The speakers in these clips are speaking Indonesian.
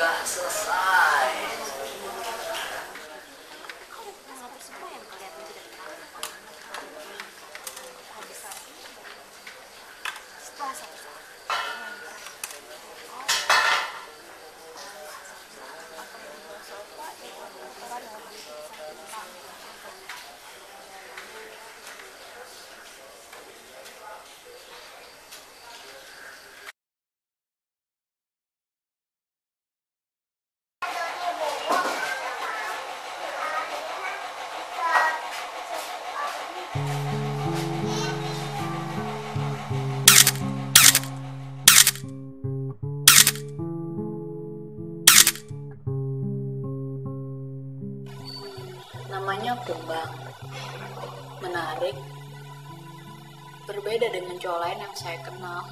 sudah selesai. Namanya Kumbang, menarik, berbeda dengan cowok lain yang saya kenal.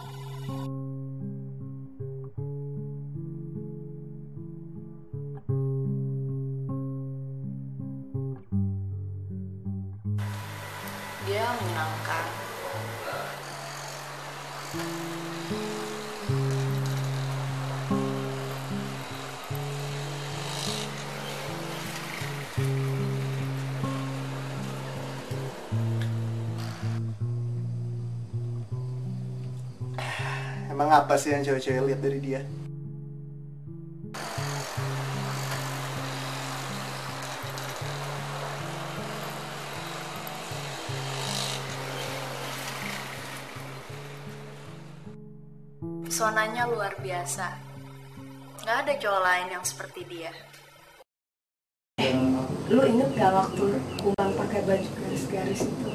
Dia menyenangkan. Emang apa sih yang cewek-cewek lihat dari dia? Pesonanya luar biasa. Gak ada cowok lain yang seperti dia. Lu inget gak waktu Kumbang pakai baju garis-garis itu?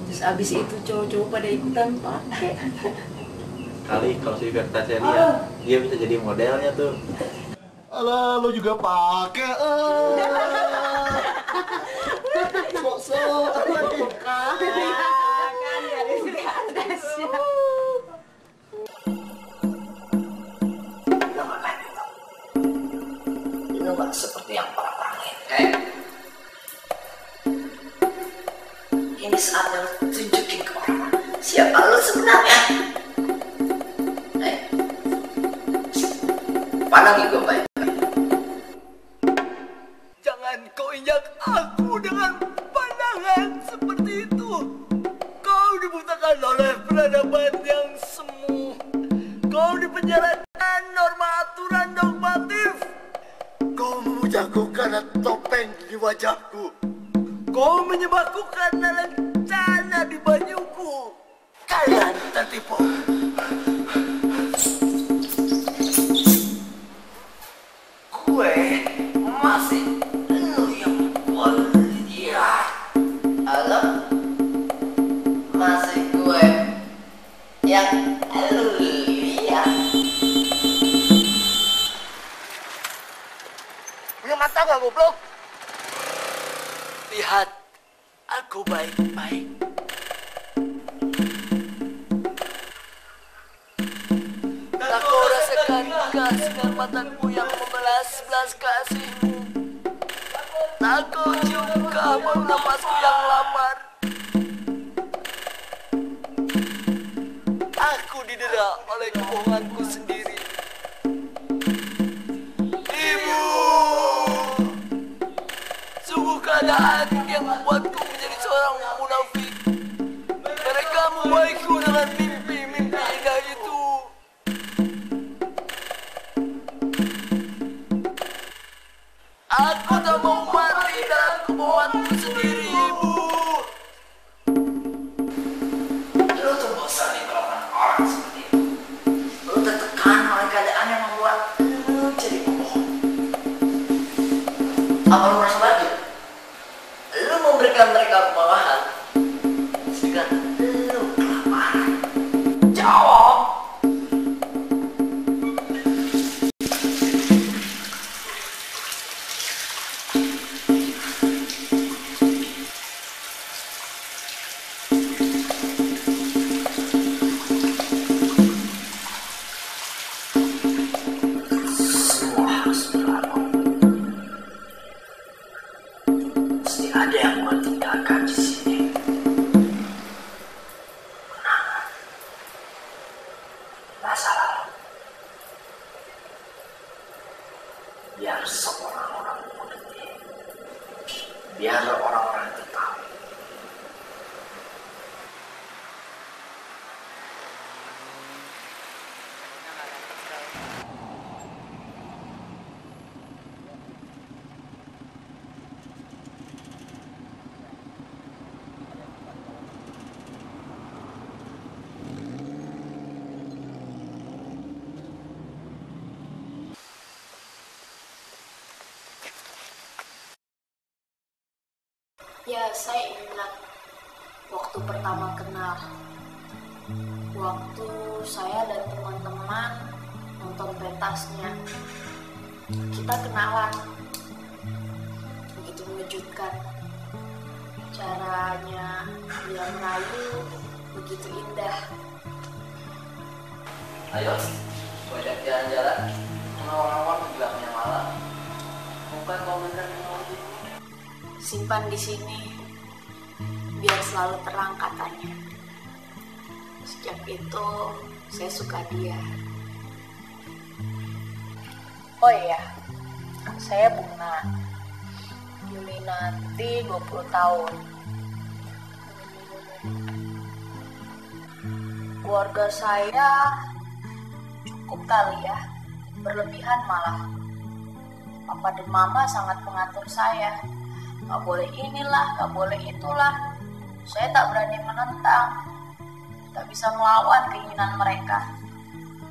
Terus abis itu cowok-cowok pada ikutan pakai. Kali kalau si Vertasia lihat, dia bisa jadi modelnya tuh. Alah, lo juga pakai. Sok-sok. Kan garis-garisnya. Itu nggak seperti yang orang-orang ini saatnya lo tunjukin ke orang siapa lo sebenarnya. Pandangi gue baik-baik. Jangan kau injak aku dengan pandangan seperti itu. Kau dibutakan oleh peradaban yang semu. Kau dipenjarakan norma aturan dogmatif. Kau memujaku karena topeng di wajahku. Kau menyebabku karena lencana di bajuku. Kalian tertipu. Gue masih lu yang lihat. Halo? Masih gue yang lu lihat. Punya mata gak goblok? Lihat aku baik-baik. Tak kau rasakan kasihan mataku yang membelas-belas kasihmu. Tak kau cium bau napasku yang lamar. Aku didera oleh kebohonganku sendiri. Ibu, sungguh keadaan yang membuatku menjadi seorang munafik. Mereka membuaiku dengan mimpi-mimpi indah itu. Aku tak mau mati dalam kebohonganku sendiri, Ibu. Lu tuh bosan nih kalau orang seperti itu. Lu tertekan oleh keadaan yang membuat lu jadi pembohong. Apa lu merasa bahagia? Lu memberikan mereka kemewahan, sedangkan lu kelaparan. Jawab. Ada yang mau tinggalkan di sini. Kenangan Biar semua orang mengerti. Biar orang-orang itu tahu. Ya, saya ingat waktu pertama kenal. Waktu saya dan teman-teman nonton pentasnya. Kita kenalan. Begitu mengejutkan. Caranya dia merayu begitu indah. Ayo, banyak jalan-jalan. Awal-awal bilangnya malam. Bukan kau bener mau gitu. Simpan di sini biar selalu terang katanya. Sejak itu saya suka dia. Oh iya, saya Bunga. Juli nanti 20 tahun. Keluarga saya cukup kali ya, berlebihan malah. Papa dan Mama sangat mengatur saya. Gak boleh inilah, gak boleh itulah. Saya tak berani menentang, tak bisa melawan keinginan mereka.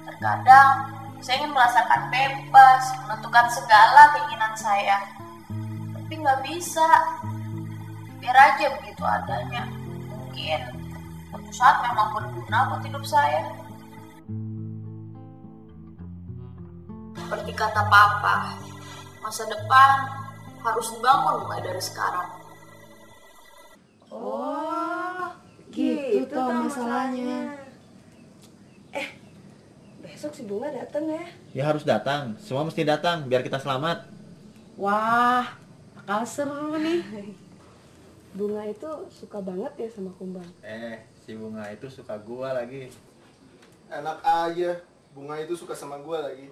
Terkadang saya ingin merasakan bebas, menentukan segala keinginan saya. Tapi gak bisa. Biar aja begitu adanya. Mungkin suatu saat memang berguna buat hidup saya. Seperti kata Papa, masa depan harus dibangun mulai dari sekarang. Oh, gitu toh masalahnya. Besok si Bunga datang ya? Ya harus datang, semua mesti datang biar kita selamat. Wah, bakal seru nih. Bunga itu suka banget ya sama Kumbang. Si Bunga itu suka gua lagi. Enak aja, Bunga itu suka sama gue lagi.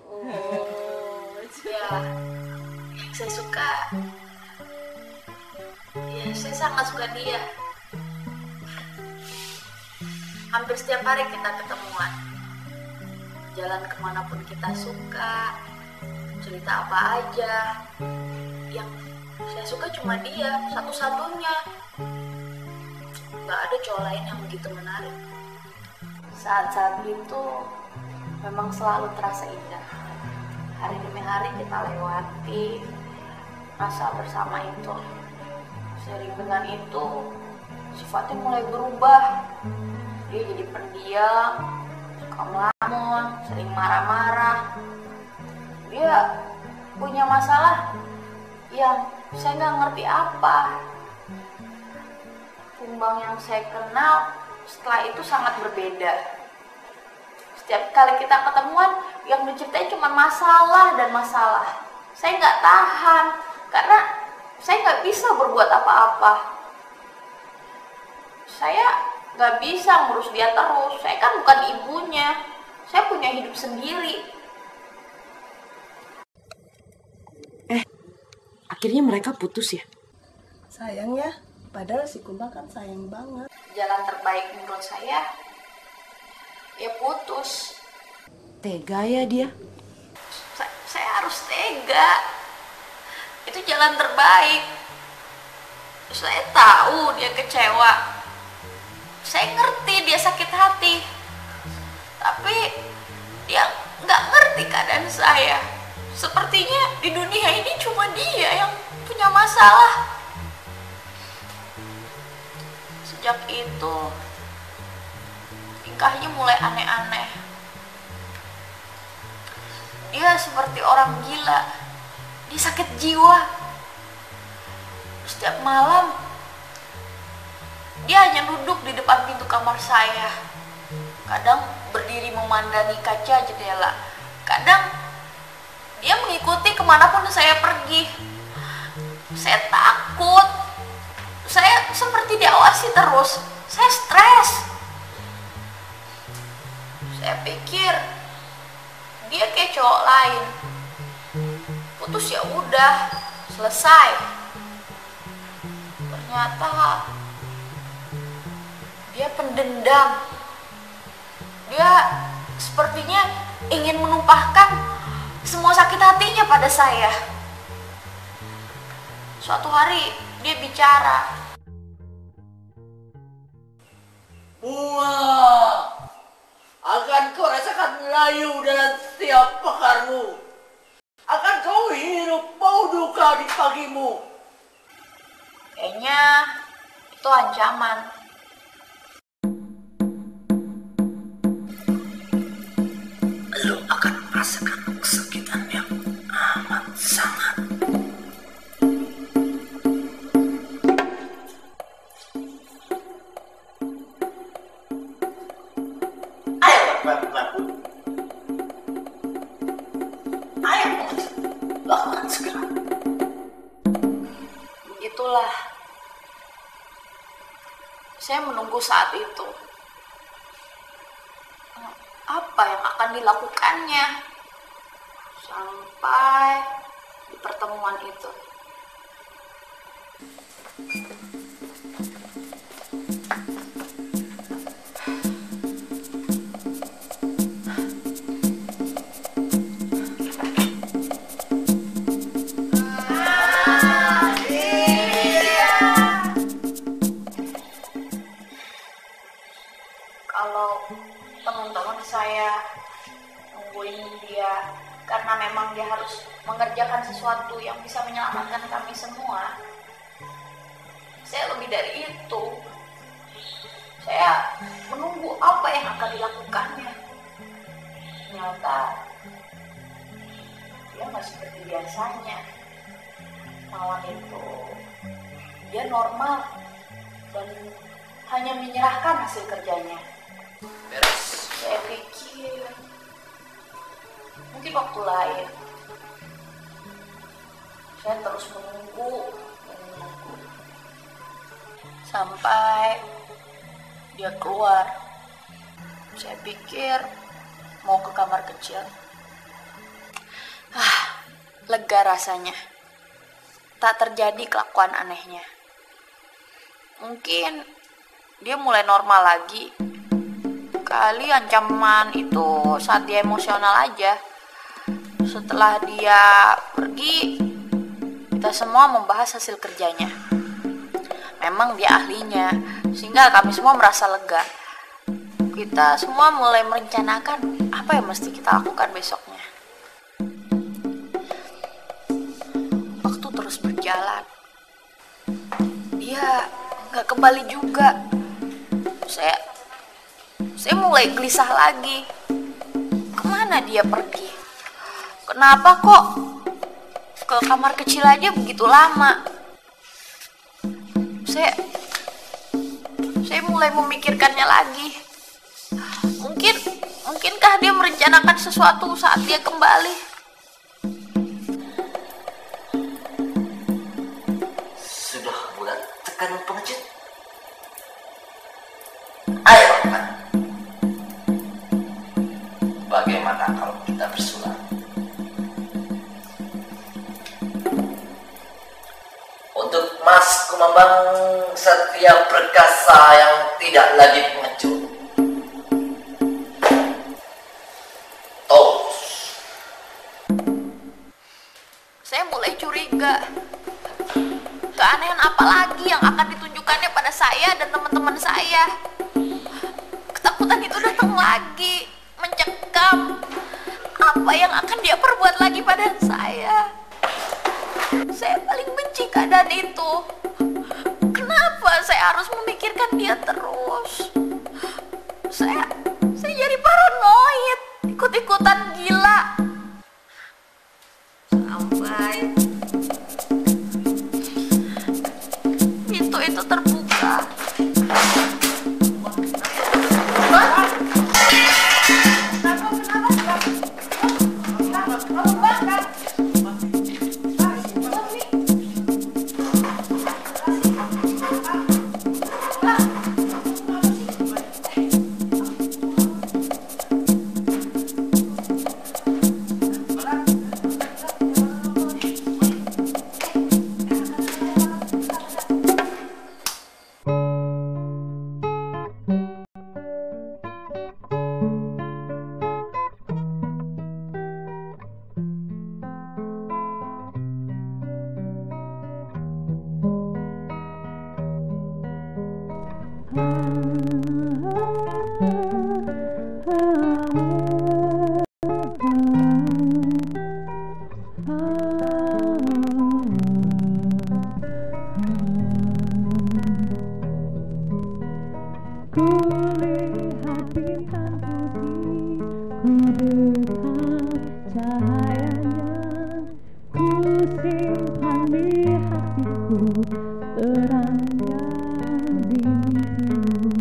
Ya, saya suka. Ya, saya sangat suka dia. Hampir setiap hari kita ketemuan. Jalan kemanapun kita suka. Cerita apa aja. Yang saya suka cuma dia, satu-satunya. Gak ada cowok lain yang begitu menarik. Saat-saat itu memang selalu terasa indah. Hari demi hari kita lewati masa bersama itu. Seiring dengan itu, sifatnya mulai berubah. Dia jadi pendiam, suka melamun, sering marah-marah. Dia punya masalah yang saya nggak ngerti apa. Kumbang yang saya kenal setelah itu sangat berbeda. Setiap kali kita ketemuan, yang diceritain cuma masalah dan masalah. Saya nggak tahan, karena saya nggak bisa berbuat apa-apa. Saya nggak bisa ngurus dia terus. Saya kan bukan ibunya. Saya punya hidup sendiri. Akhirnya mereka putus ya? Sayang ya, padahal si Kumbang kan sayang banget. Jalan terbaik menurut saya, ya putus. Tega ya dia? Saya harus tega. Itu jalan terbaik. Saya tahu dia kecewa. Saya ngerti dia sakit hati. Tapi dia nggak ngerti keadaan saya. Sepertinya di dunia ini cuma dia yang punya masalah. Sejak itu tingkahnya mulai aneh-aneh. Dia seperti orang gila. Dia sakit jiwa. Setiap malam dia hanya duduk di depan pintu kamar saya. Kadang berdiri memandangi kaca jendela. Kadang dia mengikuti kemanapun saya pergi. Saya takut. Saya seperti diawasi terus. Saya stres. Saya pikir dia kayak cowok lain. putus ya udah selesai. Ternyata dia pendendam. Dia sepertinya ingin menumpahkan semua sakit hatinya pada saya. Suatu hari dia bicara, Bunga, akan kau rasakan layu dalam setiap pekarmu. Akan kau hirup bau duka di pagimu. kayaknya itu ancaman. Lu akan merasakan kesakitan yang amat sangat. Ayo lakukan. Ayo lakukan segera. Begitulah. Saya menunggu saat itu. Apa yang akan dilakukannya? Sampai di pertemuan itu. Kalau teman-teman saya nungguin dia karena memang dia harus mengerjakan sesuatu yang bisa menyelamatkan kami semua, saya lebih dari itu. Saya menunggu apa yang akan dilakukannya. Ternyata dia nggak seperti biasanya. Malam itu dia normal dan hanya menyerahkan hasil kerjanya. Beres. Saya pikir mungkin waktu lain. Saya terus menunggu sampai dia keluar. Saya pikir mau ke kamar kecil. Lega rasanya. Tak terjadi kelakuan anehnya. Mungkin dia mulai normal lagi. Kali ancaman itu saat dia emosional aja. Setelah dia pergi, kita semua membahas hasil kerjanya. Memang dia ahlinya, sehingga kami semua merasa lega. Kita semua mulai merencanakan apa yang mesti kita lakukan besoknya. Waktu terus berjalan. Dia gak kembali juga. Saya mulai gelisah lagi. Kemana dia pergi? Kenapa kok ke kamar kecil aja begitu lama? Saya mulai memikirkannya lagi. Mungkinkah dia merencanakan sesuatu saat dia kembali? Sudah bulan tekan pengecut. Ayo lakukan. Bagaimana kalau kita bersulap? Untuk Mas Kumambang Satria Perkasa yang tidak lagi pengecut. Tos. Saya mulai curiga. Keanehan apa lagi yang akan ditunjukkannya pada saya dan teman-teman saya? Ketakutan itu datang lagi, mencekam. Apa yang akan dia perbuat lagi pada saya? Saya paling benci keadaan itu. Kenapa saya harus memikirkan dia terus? Saya jadi paranoid, ikut-ikutan gila. Sampai pintu itu terbuka. Kulihat bintang putih, ku dekam cahayanya, ku simpan di hatiku terangnya mimpimu.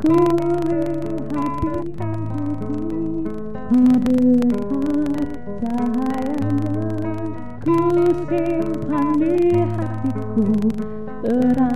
Kulihat bintang putih, ku dekam cahayanya, ku simpan di hatiku terang.